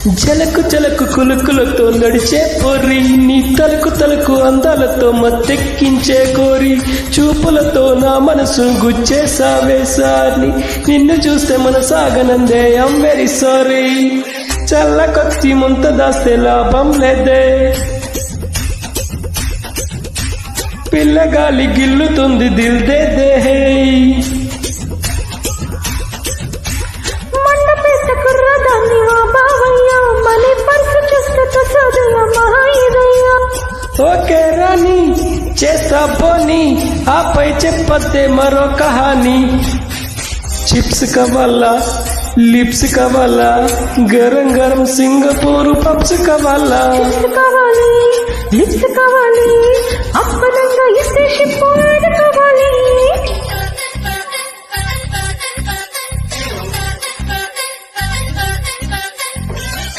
జలకు జలకు కులుకులతో నడిచే పొర్రి, నీ తలకు తలకు అందాలతో మత్తెక్కించే కోరి, చూపులతో నా మనసు గుచ్చేసావే సార్ని, నిన్ను చూస్తే మనసాగనందే ఐమ్ వెరీ సారీ, చల్లకొచ్చి ముంత దాస్తే లాభం లేదే, పిల్లగాలి గిల్లుతుంది దిల్ దే దే హే. ఓకే రాణి చేస్తా పోనీ, ఆపై చెప్పద్దే మరో కహాని, చిప్స్ కావాలా లిప్స్ కావాలా, గరం గరం సింగపూర్ పప్స్ కావాలా, లిప్స్ కావాలి అప్పనంగా ఇస్తే షిప్పు